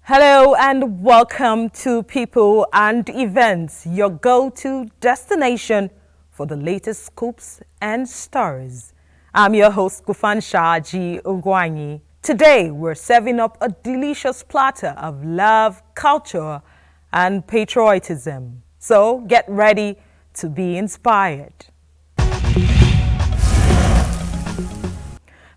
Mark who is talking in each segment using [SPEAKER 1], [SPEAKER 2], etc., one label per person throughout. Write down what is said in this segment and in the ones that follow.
[SPEAKER 1] Hello and welcome to People and Events, your go-to destination for the latest scoops and stories. I'm your host, Gufan Shaji Ugwanyi. Today, we're serving up a delicious platter of love, culture, and patriotism. So get ready to be inspired.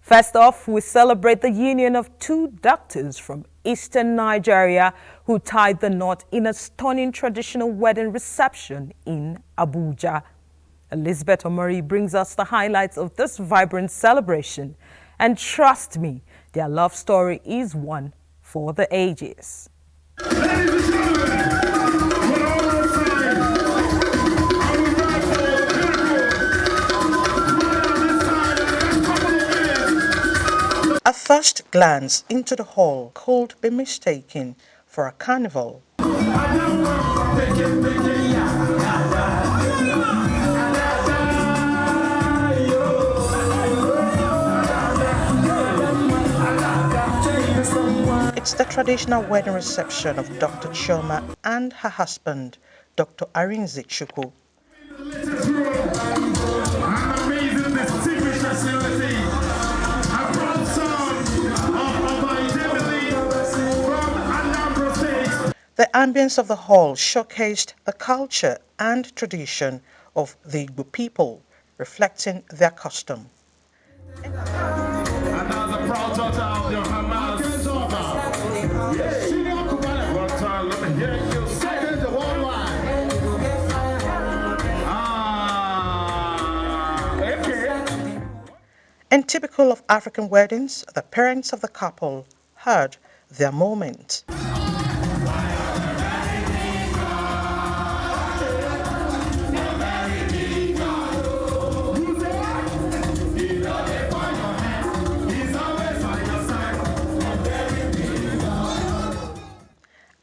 [SPEAKER 1] First off, we celebrate the union of two doctors from Eastern Nigeria who tied the knot in a stunning traditional wedding reception in Abuja. Elizabeth Omori brings us the highlights of this vibrant celebration. And trust me, their love story is one for the ages.
[SPEAKER 2] A first glance into the hall could be mistaken for a carnival. It's the traditional wedding reception of Dr. Chioma and her husband, Dr. Arinze Chukwu. The ambience of the hall showcased the culture and tradition of the Igbo people, reflecting their custom. And typical of African weddings, the parents of the couple heard their moment.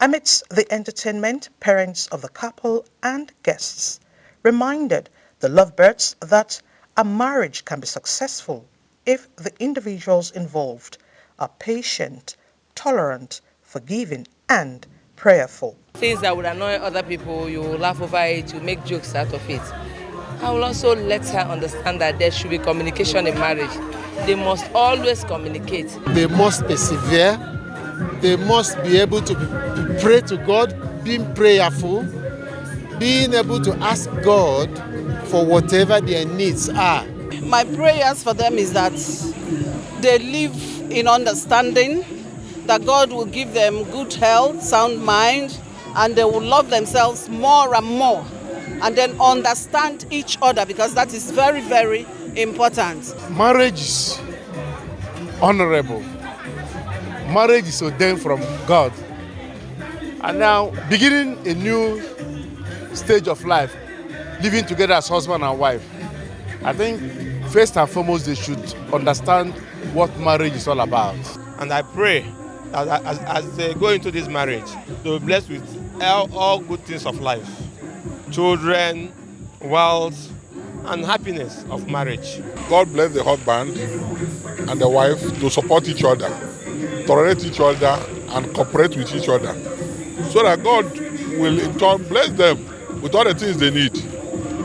[SPEAKER 2] Amidst the entertainment, parents of the couple and guests reminded the lovebirds that a marriage can be successful if the individuals involved are patient, tolerant, forgiving, and prayerful.
[SPEAKER 3] Things that would annoy other people, you laugh over it, you make jokes out of it. I will also let her understand that there should be communication in marriage. They must always communicate.
[SPEAKER 4] They must persevere. They must be able to pray to God, being prayerful, being able to ask God for whatever their needs are.
[SPEAKER 5] My prayers for them is that they live in understanding, that God will give them good health, sound mind, and they will love themselves more and more, and then understand each other, because that is very, very important.
[SPEAKER 4] Marriage is honorable. Marriage is ordained from God. And now, beginning a new stage of life, living together as husband and wife, I think first and foremost they should understand what marriage is all about.
[SPEAKER 6] And I pray that as they go into this marriage, they will be blessed with all good things of life. Children, wealth, and happiness of marriage.
[SPEAKER 7] God bless the husband and the wife to support each other, tolerate each other, and cooperate with each other, so that God will in turn bless them with all the things they need,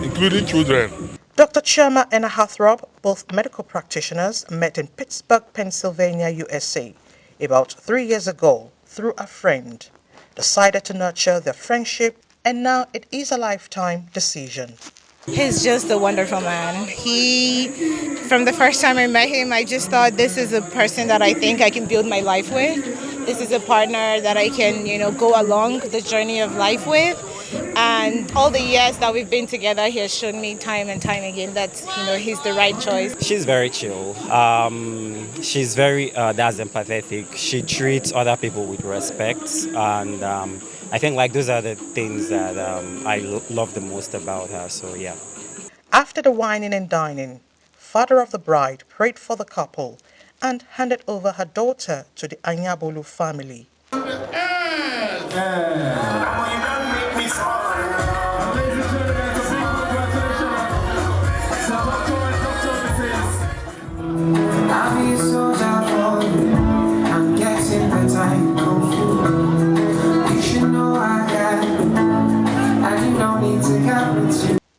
[SPEAKER 7] including children.
[SPEAKER 2] Dr. Chioma and her heartthrob Both medical practitioners met in Pittsburgh, Pennsylvania, USA, about 3 years ago through a friend, decided to nurture their friendship, and now it is a lifetime decision.
[SPEAKER 8] He's just a wonderful man. From the first time I met him, I just thought this is a person that I think I can build my life with. This is a partner that I can, go along the journey of life with. And all the years that we've been together, he has shown me time and time again that, he's the right choice.
[SPEAKER 9] She's very chill. She's very that's empathetic. She treats other people with respect, and I think like those are the things that I love the most about her. So yeah.
[SPEAKER 2] After the wining and dining, father of the bride prayed for the couple and handed over her daughter to the Anyabolu family.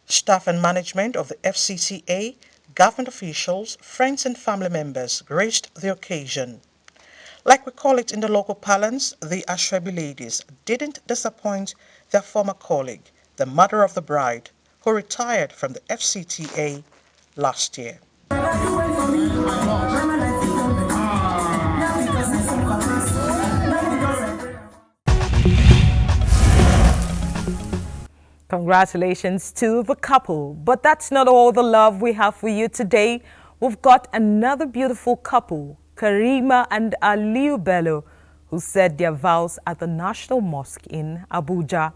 [SPEAKER 2] Staff and management of the FCCA, government officials, friends and family members graced the occasion. Like we call it in the local parlance, the Ashwebi ladies didn't disappoint their former colleague, the mother of the bride, who retired from the FCTA last year.
[SPEAKER 1] Congratulations to the couple. But that's not all the love we have for you today. We've got another beautiful couple, Karima and Aliu Bello, who said their vows at the National Mosque in Abuja.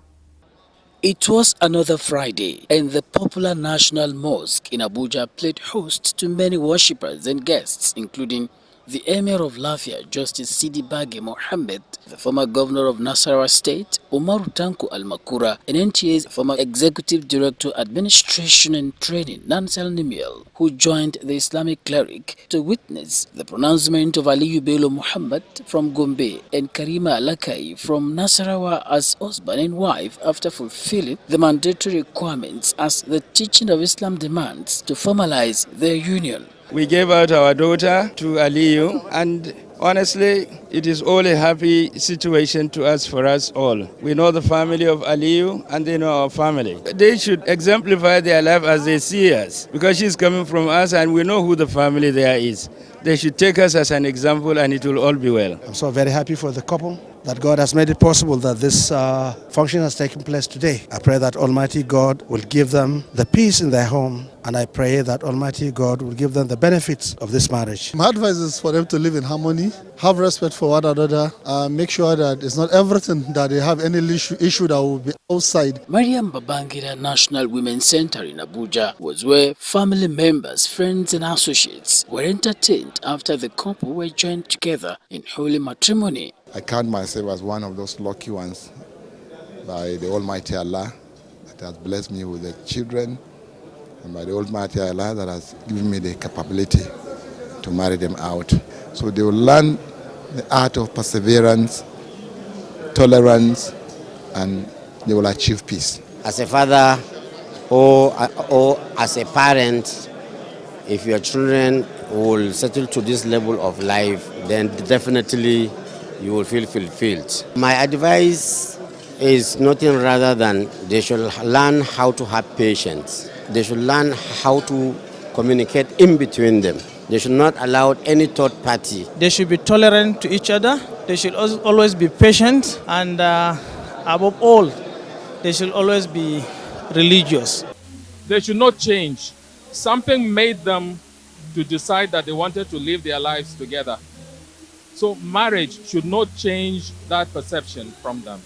[SPEAKER 10] It was another Friday, and the popular National Mosque in Abuja played host to many worshippers and guests, including the Emir of Lafia, Justice Sidi Bage Mohammed, the former governor of Nasarawa State, Umaru Tanko Al-Makura, and NTA's former executive director, administration and training, Nansel Nimiel, who joined the Islamic cleric to witness the pronouncement of Aliyu Bello Muhammad from Gombe and Karima Alakai from Nasarawa as husband and wife after fulfilling the mandatory requirements as the teaching of Islam demands to formalize their union.
[SPEAKER 11] We gave out our daughter to Aliyu, and honestly, it is all a happy situation to us, for us all. We know the family of Aliyu and they know our family. They should exemplify their life as they see us, because she's coming from us and we know who the family there is. They should take us as an example and it will all be well.
[SPEAKER 12] I'm so very happy for the couple that God has made it possible that this function has taken place today. I pray that Almighty God will give them the peace in their home, and I pray that Almighty God will give them the benefits of this marriage.
[SPEAKER 13] My advice is for them to live in harmony, have respect for one another, make sure that it's not everything that they have any issue that will be outside.
[SPEAKER 10] Mariam Babangida National Women's Center in Abuja was where family members, friends and associates were entertained after the couple were joined together in holy matrimony.
[SPEAKER 7] I count myself as one of those lucky ones by the Almighty Allah that has blessed me with the children, and by the Almighty Allah that has given me the capability to marry them out. So they will learn the art of perseverance, tolerance, and they will achieve peace.
[SPEAKER 14] As a father or as a parent, if your children will settle to this level of life, then definitely you will feel fulfilled. My advice is nothing rather than they should learn how to have patience. They should learn how to communicate in between them. They should not allow any third party.
[SPEAKER 15] They should be tolerant to each other. They should always be patient, and above all, they should always be religious.
[SPEAKER 16] They should not change. Something made them to decide that they wanted to live their lives together. So marriage should not change that perception from them.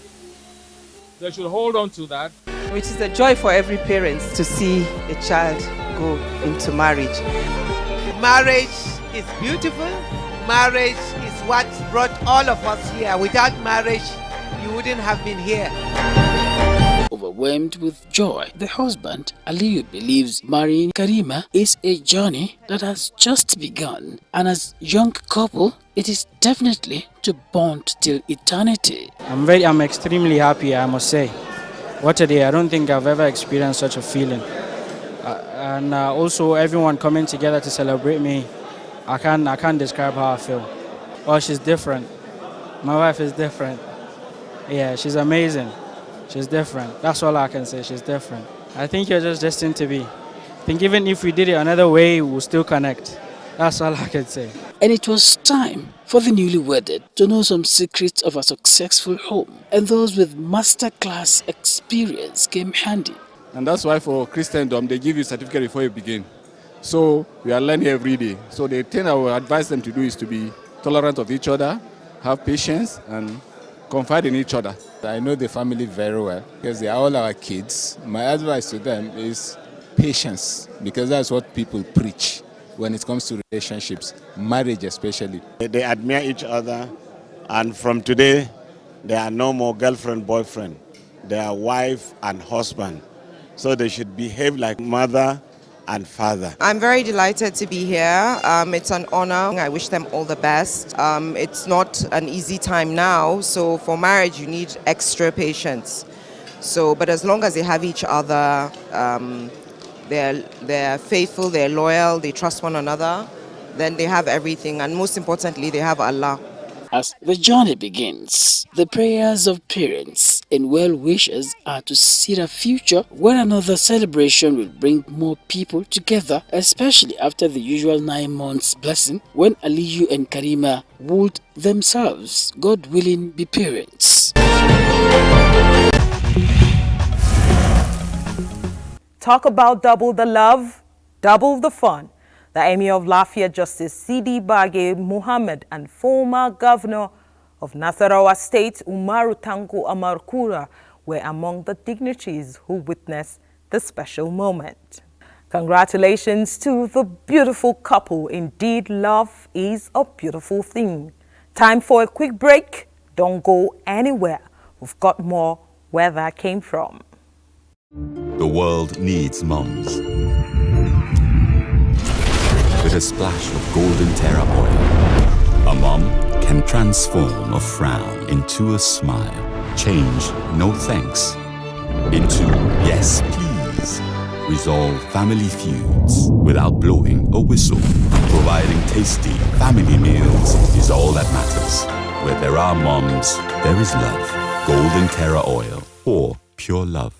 [SPEAKER 16] They should hold on to that.
[SPEAKER 17] Which is a joy for every parent to see a child go into marriage.
[SPEAKER 18] Marriage is beautiful. Marriage is what brought all of us here. Without marriage, you wouldn't have been here.
[SPEAKER 10] Overwhelmed with joy, the husband, Aliyu, believes marrying Karima is a journey that has just begun, and as a young couple, it is definitely to bond till eternity.
[SPEAKER 15] I'm extremely happy, I must say. What a day. I don't think I've ever experienced such a feeling.
[SPEAKER 19] and also everyone coming together to celebrate me. I can't describe how I feel. Oh, she's different. My wife is different. Yeah, she's amazing. She's different. That's all I can say. She's different. I think you're just destined to be. I think even if we did it another way, we'll still connect. That's all I can say.
[SPEAKER 10] And it was time for the newly wedded to know some secrets of a successful home. And those with masterclass experience came handy.
[SPEAKER 20] And that's why for Christendom, they give you a certificate before you begin. So we are learning every day. So the thing I would advise them to do is to be tolerant of each other, have patience, and confide in each other.
[SPEAKER 21] I know the family very well because they are all our kids. My advice to them is patience, because that's what people preach when it comes to relationships, marriage especially.
[SPEAKER 22] They admire each other, and from today, they are no more girlfriend, boyfriend. They are wife and husband. So they should behave like mother and father.
[SPEAKER 23] I'm very delighted to be here. It's an honor. I wish them all the best. It's not an easy time now, so for marriage you need extra patience. But as long as they have each other, they're faithful, they're loyal, they trust one another, then they have everything, and most importantly, they have Allah.
[SPEAKER 10] As the journey begins, the prayers of parents and well-wishers are to see a future where another celebration will bring more people together, especially after the usual 9 months blessing when Aliyu and Karima would themselves, God willing, be parents.
[SPEAKER 1] Talk about double the love, double the fun. The Emir of Lafia, Justice Sidi Bage Muhammad, and former governor of Nasarawa State, Umaru Tanko Amarkura, were among the dignitaries who witnessed the special moment. Congratulations to the beautiful couple. Indeed, love is a beautiful thing. Time for a quick break. Don't go anywhere. We've got more where that came from.
[SPEAKER 24] The world needs mums. With a splash of golden Terra oil, a mom can transform a frown into a smile. Change no thanks into yes please. Resolve family feuds without blowing a whistle. Providing tasty family meals is all that matters. Where there are moms, there is love. Golden Terra oil, or pure love.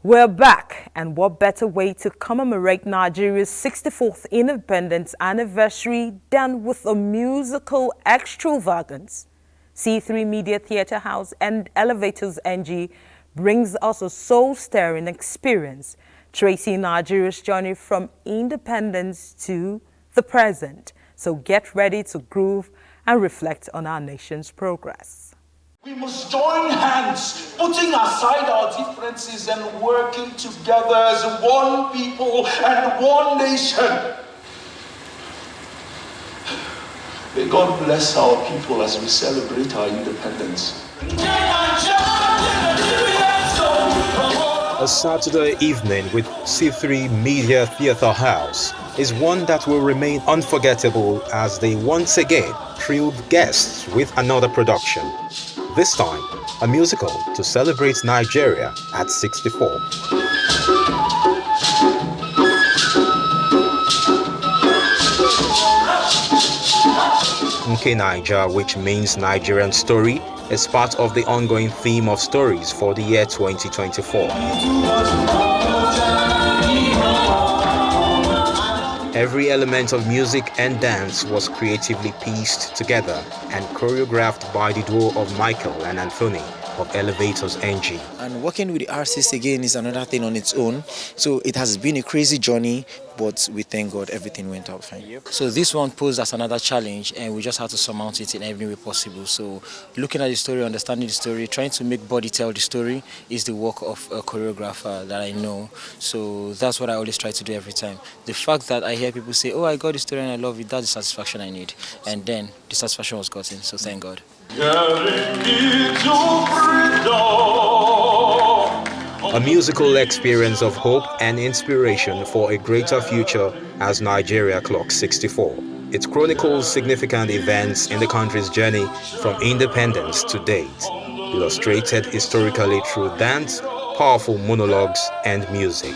[SPEAKER 1] We're back, and what better way to commemorate Nigeria's 64th independence anniversary than with a musical extravagance? C3 Media Theatre House and Elevators NG brings us a soul-stirring experience, tracing Nigeria's journey from independence to the present. So get ready to groove and reflect on our nation's progress.
[SPEAKER 25] We must join hands, putting aside our differences and working together as one people and one nation. May God bless our people as we celebrate our independence.
[SPEAKER 26] A Saturday evening with C3 Media Theatre House is one that will remain unforgettable as they once again thrilled guests with another production. This time, a musical to celebrate Nigeria at 64. Nke Naija, which means Nigerian story, is part of the ongoing theme of stories for the year 2024. Every element of music and dance was creatively pieced together and choreographed by the duo of Michael and Anthony of Elevators NG.
[SPEAKER 3] And working with the artists again is another thing on its own. So it has been a crazy journey, but we thank God everything went out fine. So this one posed as another challenge, and we just had to surmount it in every way possible. So looking at the story, understanding the story, trying to make body tell the story is the work of a choreographer that I know. So that's what I always try to do every time. The fact that I hear people say, oh, I got the story and I love it, that's the satisfaction I need. And then the satisfaction was gotten, so thank God.
[SPEAKER 26] A musical experience of hope and inspiration for a greater future as Nigeria clocks 64. It chronicles significant events in the country's journey from independence to date, illustrated historically through dance, powerful monologues, and music.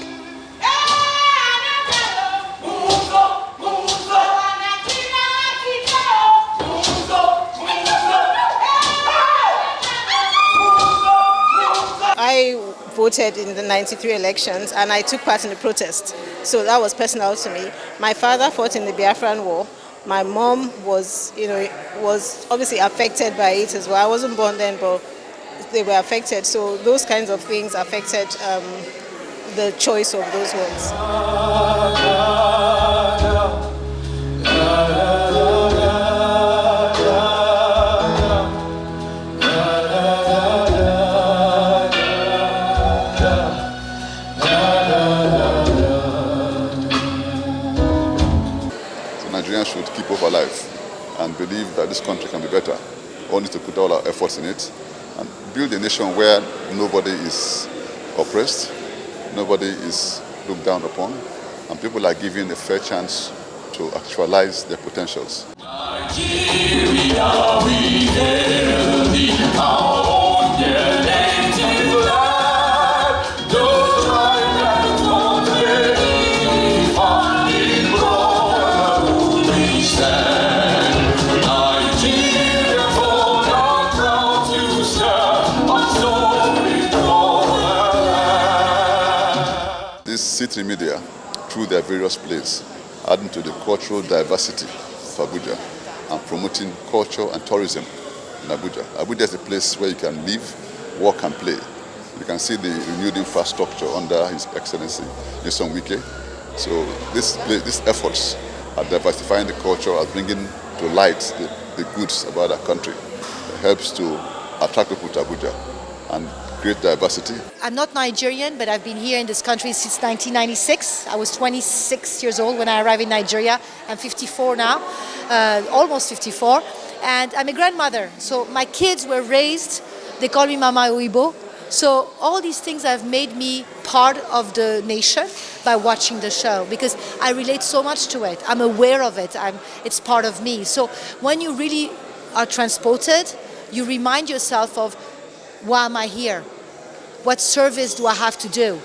[SPEAKER 4] I voted in the 93 elections and I took part in the protest. So that was personal to me. My father fought in the Biafran War. My mom was obviously affected by it as well. I wasn't born then, but they were affected. So those kinds of things affected the choice of those words.
[SPEAKER 5] Nigerians should keep hope alive and believe that this country can be better. We need to put all our efforts in it and build a nation where nobody is oppressed, nobody is looked down upon, and people are given a fair chance to actualize their potentials.
[SPEAKER 25] Nigeria, we hail thee, our own dear native land. Those right won't believe on in brotherhood we stand. Nigeria, for not proud to serve, but so we go.
[SPEAKER 5] These C3 media, through their various plays, adding to the cultural diversity of Abuja and promoting culture and tourism in Abuja. Abuja is a place where you can live, work and play. You can see the renewed infrastructure under His Excellency Nyesom Wike. So these efforts are diversifying the culture, are bringing to light the goods about our country. It helps to attract people to Abuja and create diversity.
[SPEAKER 6] I'm not Nigerian, but I've been here in this country since 1996. I was 26 years old when I arrived in Nigeria. I'm 54 now, almost 54. And I'm a grandmother. So my kids were raised, they call me Mama Uibo. So all these things have made me part of the nation by watching the show because I relate so much to it. I'm aware of it. It's part of me. So when you really are transported, you remind yourself of, why am I here? What service do I have to do?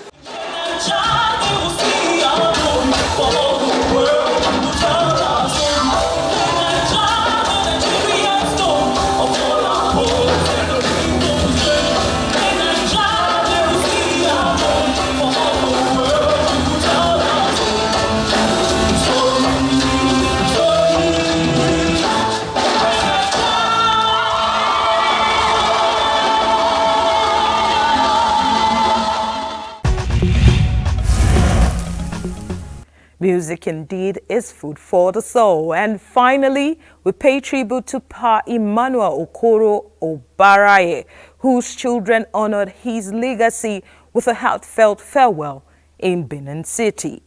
[SPEAKER 1] Music indeed is food for the soul. And finally, we pay tribute to Pa Emmanuel Okoro Obaraye, whose children honored his legacy with a heartfelt farewell in Benin City.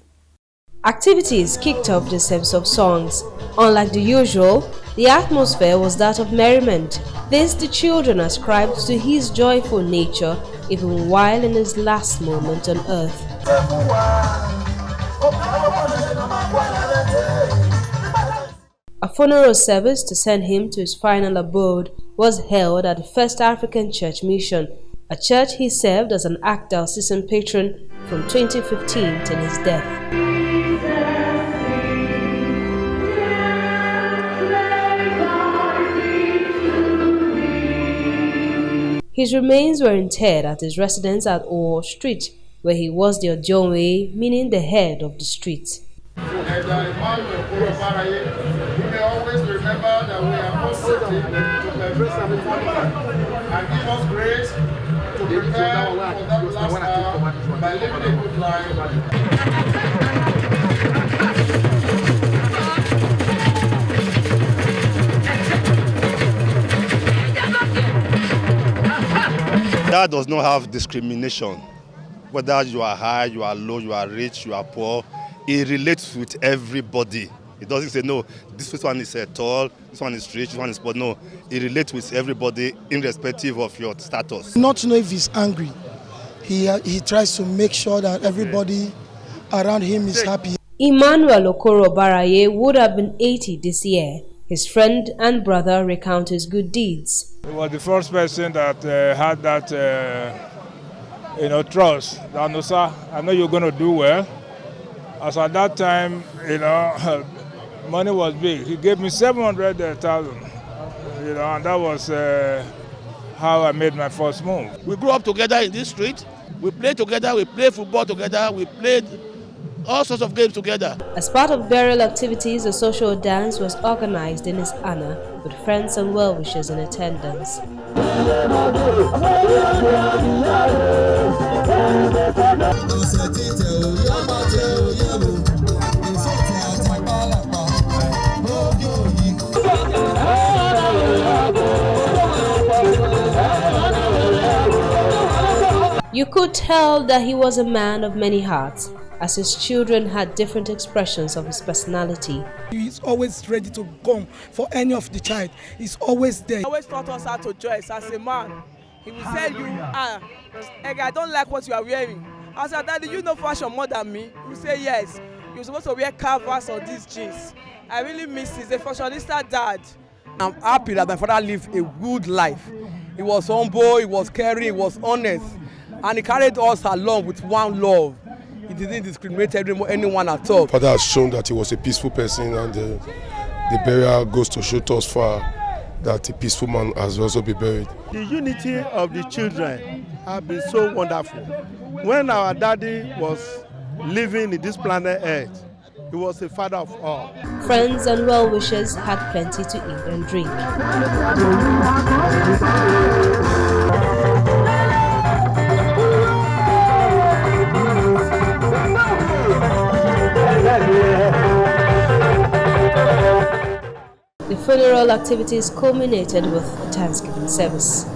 [SPEAKER 8] Activities kicked off the service of songs. Unlike the usual, the atmosphere was that of merriment. This the children ascribed to his joyful nature even while in his last moment on earth. A funeral service to send him to his final abode was held at the First African Church Mission, a church he served as an archdiocesan patron from 2015 till his death. His remains were interred at his residence at Owo Street, where he was the Ojonwe, meaning the head of the street.
[SPEAKER 2] You may always remember that we are positive to and give us grace to prepare for that last hour by living a good life.
[SPEAKER 7] That does not have discrimination. Whether you are high, you are low, you are rich, you are poor, it relates with everybody. It doesn't say, no, this one is tall, this one is rich, this one is poor. No, it relates with everybody irrespective of your status.
[SPEAKER 9] Not to know if he's angry. He tries to make sure that everybody around him is happy.
[SPEAKER 8] Emmanuel Okoro Baraye would have been 80 this year. His friend and brother recount his good deeds.
[SPEAKER 11] He was the first person that had that trust. That, no, sir, I know you're going to do well. As at that time, money was big. He gave me 700,000, and that was how I made my first move.
[SPEAKER 12] We grew up together in this street. We played together, we played football together, we played all sorts of games together.
[SPEAKER 8] As part of burial activities, a social dance was organized in his honor, with friends and well-wishers in attendance. You could tell that he was a man of many hearts, as his children had different expressions of his personality.
[SPEAKER 9] He's always ready to come for any of the child. He's always there.
[SPEAKER 13] He always taught us how to dress as a man. He will tell you, Egg, I don't like what you are wearing. I said, Daddy, you know fashion more than me. You say yes. You're supposed to wear canvas or these jeans. I really miss his a fashionista dad.
[SPEAKER 27] I'm happy that my father lived a good life. He was humble, he was caring, he was honest. And he carried us along with one love. He didn't discriminate anyone at all.
[SPEAKER 28] Father has shown that he was a peaceful person, and the burial goes to show us far that a peaceful man has also been buried.
[SPEAKER 29] The unity of the children has been so wonderful. When our daddy was living in this planet Earth, he was the father of all.
[SPEAKER 8] Friends and well-wishers had plenty to eat and drink. The funeral activities culminated with a Thanksgiving service.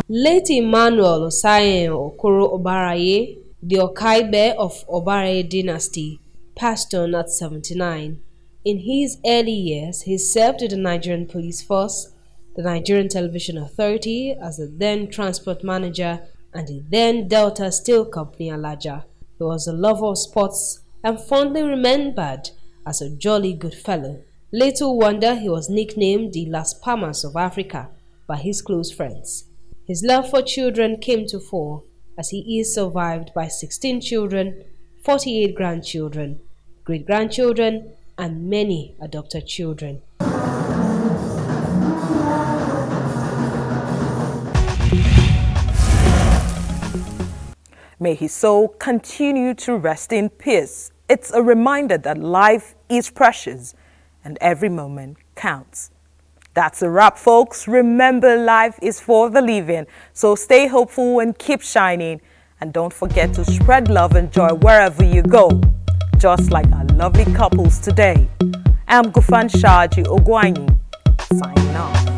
[SPEAKER 8] Late Emmanuel Osayen Okoro Obaraye, the Okaibe of Obaraye dynasty, passed on at 79. In his early years, he served with the Nigerian Police Force, the Nigerian Television Authority as the then transport manager, and the then Delta Steel Company Alaja. He was a lover of sports and fondly remembered as a jolly good fellow. Little wonder he was nicknamed the Las Palmas of Africa by his close friends. His love for children came to fore, as he is survived by 16 children, 48 grandchildren, great-grandchildren, and many adopted children.
[SPEAKER 1] May his soul continue to rest in peace. It's a reminder that life is precious and every moment counts. That's a wrap, folks. Remember, life is for the living. So stay hopeful and keep shining. And don't forget to spread love and joy wherever you go. Just like our lovely couples today. I'm Gufan Shaji Ogwanyi, signing off.